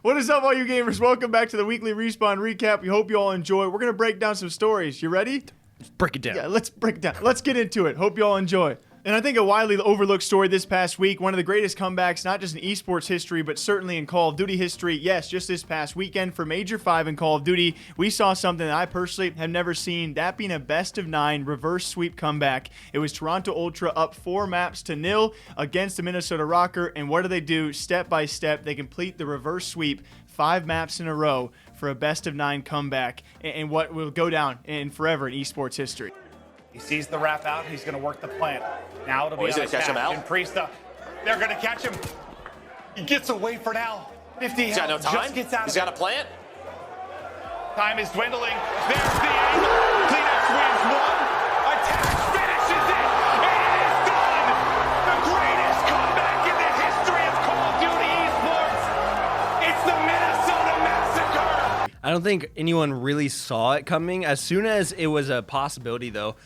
What is up, all you gamers? Welcome back to the weekly Respawn recap. We hope you all enjoy. We're going to break down some stories. You ready? Let's break it down. Yeah, let's break it down. Let's get into it. Hope you all enjoy. And I think a widely overlooked story this past week, one of the greatest comebacks, not just in esports history, but certainly in Call of Duty history. Yes, just this past weekend for Major 5 in Call of Duty, we saw something that I personally have never seen, that being a best-of-9 reverse sweep comeback. It was Toronto Ultra up 4-0 against the Minnesota Rocker, and what do? Step by step, they complete the reverse sweep 5 maps in a row for a best-of-9 comeback, and what will go down in forever in esports history. He sees the wrap out. He's going to work the plant. Now it'll be he's going to catch him out. And Priesta, they're going to catch him. He gets away for now. 50 He's got no time. Just gets out He's of got a plant. Time is dwindling. There's the angle. Kleenex wins one. Attack finishes it. It is done. The greatest comeback in the history of Call of Duty esports. It's the Minnesota Massacre. I don't think anyone really saw it coming. As soon as it was a possibility, though,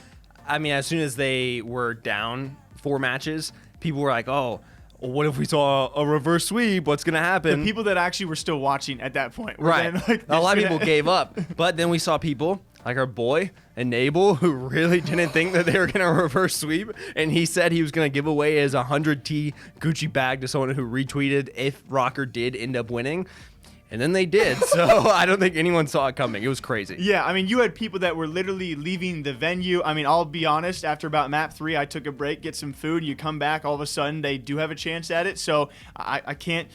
I mean, as soon as they were down 4 matches, people were like, oh, what if we saw a reverse sweep? What's going to happen? The people that actually were still watching at that point. Right. Then, like, a lot of people gave up. But then we saw people like our boy, Enable, who really didn't think that they were going to reverse sweep. And he said he was going to give away his 100T Gucci bag to someone who retweeted if Rocker did end up winning. And then they did, so I don't think anyone saw it coming. It was crazy. Yeah, I mean, you had people that were literally leaving the venue. I mean, I'll be honest, after about map 3, I took a break, get some food. You come back, all of a sudden, they do have a chance at it. So I can't,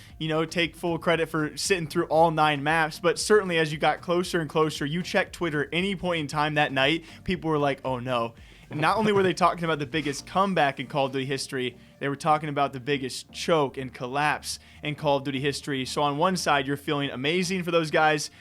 take full credit for sitting through all 9 maps. But certainly, as you got closer and closer, you check Twitter any point in time that night, people were like, oh no. And not only were they talking about the biggest comeback in Call of Duty history, they were talking about the biggest choke and collapse in Call of Duty history. So on one side, you're feeling amazing for those guys.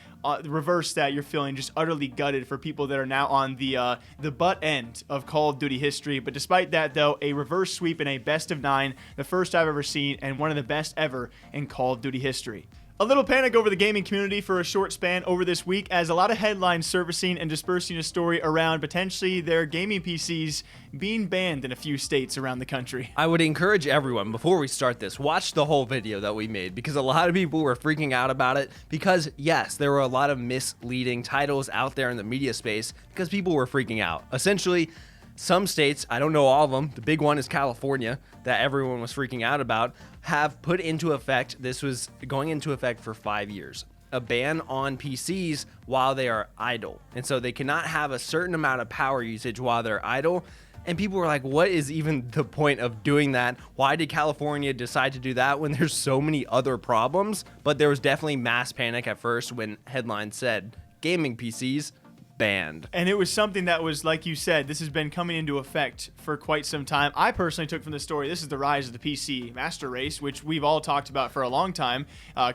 Reverse that, you're feeling just utterly gutted for people that are now on the butt end of Call of Duty history. But despite that, though, a reverse sweep in a best-of-9, the first I've ever seen, and one of the best ever in Call of Duty history. A little panic over the gaming community for a short span over this week, as a lot of headlines surfacing and dispersing a story around potentially their gaming PCs being banned in a few states around the country. I would encourage everyone, before we start this, watch the whole video that we made, because a lot of people were freaking out about it, because yes, there were a lot of misleading titles out there in the media space because people were freaking out. Essentially, some states, I don't know all of them, the big one is California, that everyone was freaking out about, have put into effect, this was going into effect for 5 years, a ban on PCs while they are idle. And so they cannot have a certain amount of power usage while they're idle. And people were like, what is even the point of doing that? Why did California decide to do that when there's so many other problems? But there was definitely mass panic at first when headlines said gaming PCs banned. And it was something that was, like you said, this has been coming into effect for quite some time. I personally took from the story, this is the rise of the PC master race, which we've all talked about for a long time.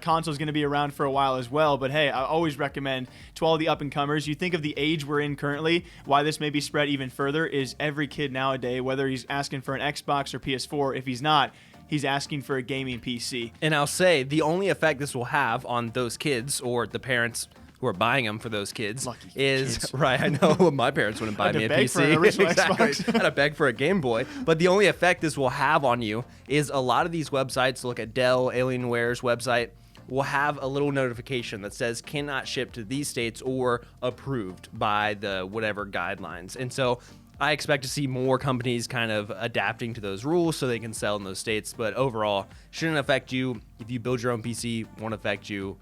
Console's going to be around for a while as well, but hey, I always recommend to all the up-and-comers, you think of the age we're in currently, why this may be spread even further is every kid nowadays, whether he's asking for an Xbox or PS4, if he's not, he's asking for a gaming PC. And I'll say, the only effect this will have on those kids or the parents who are buying them for those kids is kids. Right. I know my parents wouldn't buy me a PC. For an original exactly. Xbox. I had to beg for a Game Boy. But the only effect this will have on you is a lot of these websites. Look at Dell, Alienware's website. Will have a little notification that says cannot ship to these states or approved by the whatever guidelines. And so I expect to see more companies kind of adapting to those rules so they can sell in those states. But overall, shouldn't affect you. If you build your own PC, won't affect you.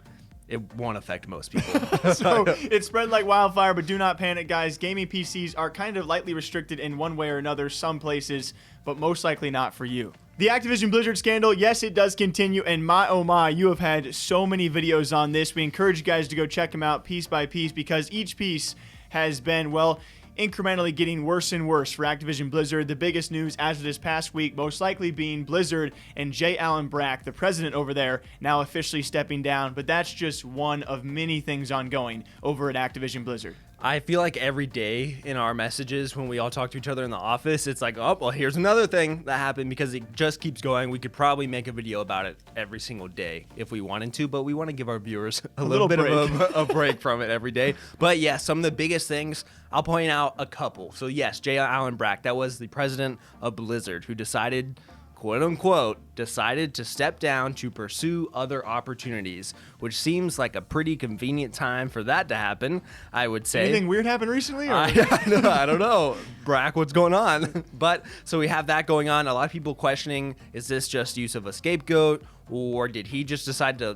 It won't affect most people. So it spread like wildfire, but do not panic, guys. Gaming PCs are kind of lightly restricted in one way or another, some places, but most likely not for you. The Activision Blizzard scandal, yes, it does continue, and my oh my, you have had so many videos on this. We encourage you guys to go check them out piece by piece, because each piece has been, well, incrementally getting worse and worse for Activision Blizzard. The biggest news as of this past week most likely being Blizzard and J. Allen Brack, the president over there, now officially stepping down. But that's just one of many things ongoing over at Activision Blizzard. I feel like every day in our messages when we all talk to each other in the office, it's like, oh, well, here's another thing that happened, because it just keeps going. We could probably make a video about it every single day if we wanted to, but we want to give our viewers a little bit of a break from it every day. But yeah, some of the biggest things, I'll point out a couple. So yes, J. Allen Brack, that was the president of Blizzard, who decided quote unquote, decided to step down to pursue other opportunities, which seems like a pretty convenient time for that to happen, I would say. Anything weird happened recently? Or? I don't know. Brack, what's going on? But so we have that going on. A lot of people questioning, is this just use of a scapegoat, or did he just decide to,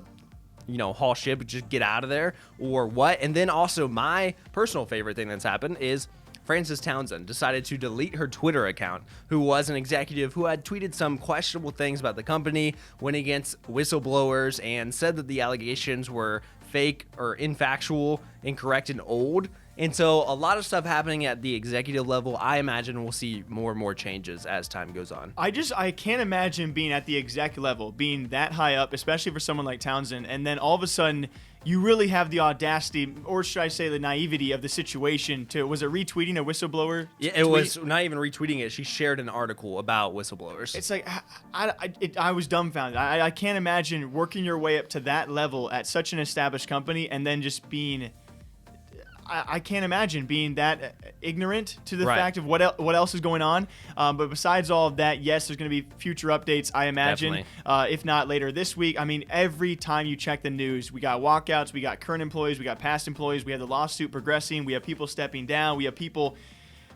haul ship, just get out of there, or what? And then also my personal favorite thing that's happened is Frances Townsend decided to delete her Twitter account, who was an executive who had tweeted some questionable things about the company, went against whistleblowers, and said that the allegations were fake or infactual, incorrect, and old. And so a lot of stuff happening at the executive level. I imagine we'll see more and more changes as time goes on. I can't imagine being at the exec level, being that high up, especially for someone like Townsend, and then all of a sudden you really have the audacity, or should I say the naivety of the situation to, was it retweeting a whistleblower? Yeah, it was not even retweeting it. She shared an article about whistleblowers. It's like, I was dumbfounded. I can't imagine working your way up to that level at such an established company and then just being... I can't imagine being that ignorant to the fact of what else is going on. But besides all of that, yes, there's going to be future updates, I imagine, if not later this week. I mean, every time you check the news, we got walkouts, we got current employees, we got past employees, we have the lawsuit progressing, we have people stepping down, we have people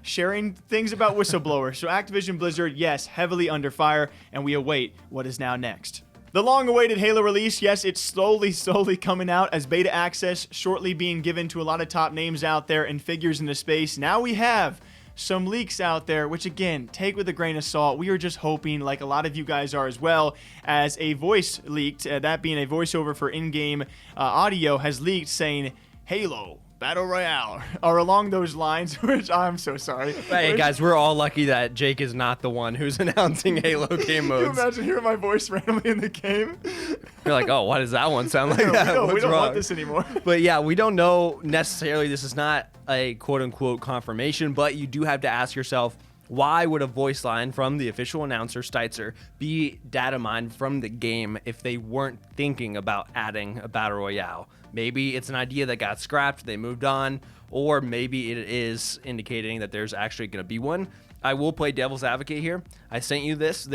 sharing things about whistleblowers. So Activision Blizzard, yes, heavily under fire, and we await what is now next. The long-awaited Halo release, yes, it's slowly coming out as beta access, shortly being given to a lot of top names out there and figures in the space. Now we have some leaks out there, which again, take with a grain of salt. We are just hoping, like a lot of you guys are as well, as a voice leaked, that being a voiceover for in-game audio, has leaked saying, Halo Battle Royale, or along those lines, which I'm so sorry. Hey guys, we're all lucky that Jake is not the one who's announcing Halo game modes. Can you imagine hearing my voice randomly in the game? You're like, oh, why does that one sound like that? We don't want this anymore. But yeah, we don't know necessarily. This is not a quote-unquote confirmation, but you do have to ask yourself, why would a voice line from the official announcer, Steitzer, be data mined from the game if they weren't thinking about adding a Battle Royale? Maybe it's an idea that got scrapped, they moved on, or maybe it is indicating that there's actually going to be one. I will play devil's advocate here. I sent you this.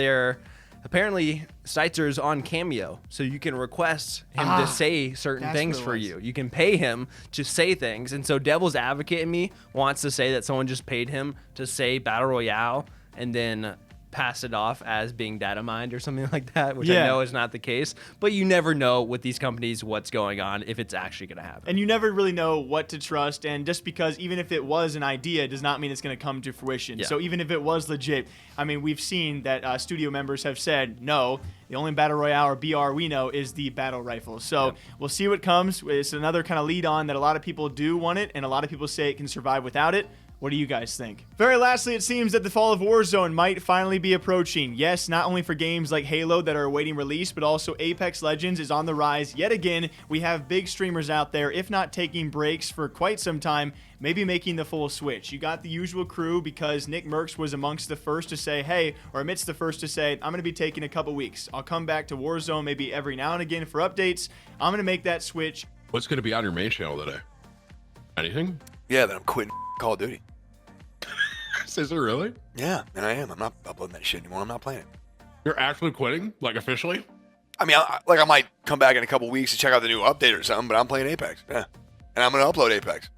Apparently, Steitzer's on Cameo, so you can request him to say certain things for you. You can pay him to say things, and so devil's advocate in me wants to say that someone just paid him to say Battle Royale and then pass it off as being data mined or something like that, which I know is not the case. But you never know with these companies what's going on, if it's actually going to happen. And you never really know what to trust, and just because even if it was an idea does not mean it's going to come to fruition. So even if it was legit, I mean, we've seen that studio members have said, no, the only Battle Royale or BR we know is the battle rifle. So we'll see what comes. It's another kind of lead on that a lot of people do want it, and a lot of people say it can survive without it. What do you guys think? Very lastly, it seems that the fall of Warzone might finally be approaching. Yes, not only for games like Halo that are awaiting release, but also Apex Legends is on the rise. Yet again, we have big streamers out there, if not taking breaks for quite some time, maybe making the full switch. You got the usual crew because Nickmercs was amongst the first to say, hey, or amidst the first to say, I'm going to be taking a couple weeks. I'll come back to Warzone maybe every now and again for updates. I'm going to make that switch. What's going to be on your main channel today? Anything? Yeah, that I'm quitting Call of Duty. Is it really? Yeah, and I am. I'm not uploading that shit anymore. I'm not playing it. You're actually quitting? Like, officially? I mean, I might come back in a couple weeks to check out the new update or something, but I'm playing Apex. Yeah. And I'm going to upload Apex.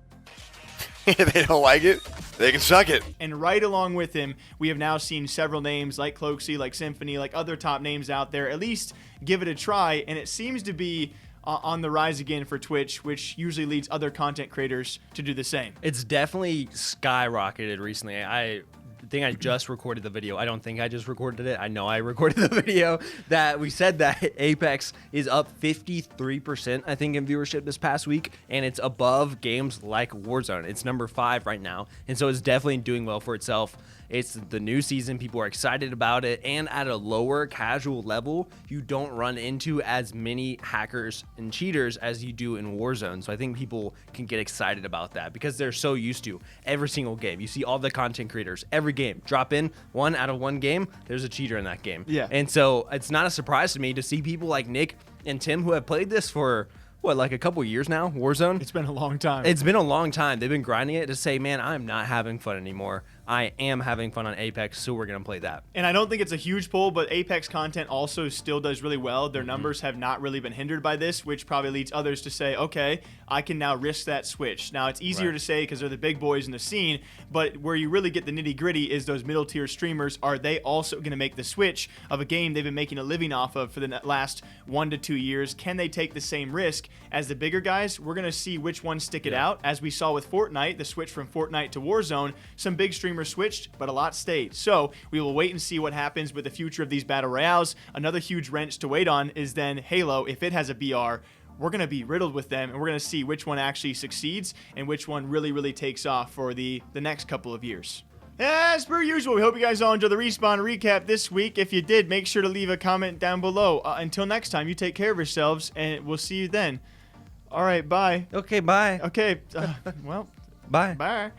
If they don't like it, they can suck it. And right along with him, we have now seen several names like Cloaksy, like Symphony, like other top names out there at least give it a try, and it seems to be on the rise again for Twitch, which usually leads other content creators to do the same. It's definitely skyrocketed recently. I think I just recorded the video. I don't think I just recorded it. I know I recorded the video that we said that Apex is up 53%, I think, in viewership this past week, and it's above games like Warzone. It's number 5 right now, and so it's definitely doing well for itself. It's the new season. People are excited about it. And at a lower casual level, you don't run into as many hackers and cheaters as you do in Warzone. So I think people can get excited about that because they're so used to every single game. You see all the content creators, every game, drop in 1 out of 1 game, there's a cheater in that game. Yeah. And so it's not a surprise to me to see people like Nick and Tim who have played this for like a couple years now, Warzone? It's been a long time. It's been a long time. They've been grinding it to say, man, I'm not having fun anymore. I am having fun on Apex, so we're going to play that. And I don't think it's a huge pull, but Apex content also still does really well. Their numbers have not really been hindered by this, which probably leads others to say, okay, I can now risk that switch. Now, it's easier to say because they're the big boys in the scene, but where you really get the nitty-gritty is those middle-tier streamers. Are they also going to make the switch of a game they've been making a living off of for the last 1 to 2 years? Can they take the same risk as the bigger guys? We're going to see which ones stick it out. As we saw with Fortnite, the switch from Fortnite to Warzone, some big streamers switched, but a lot stayed. So we will wait and see what happens with the future of these battle royales. Another huge wrench to wait on is then Halo. If it has a BR, we're going to be riddled with them, and we're going to see which one actually succeeds and which one really, really takes off for the next couple of years. As per usual, we hope you guys all enjoyed the Respawn recap this week. If you did, make sure to leave a comment down below. Until next time, you take care of yourselves, and we'll see you then. All right, bye. Okay, bye. Okay, well, Bye. bye.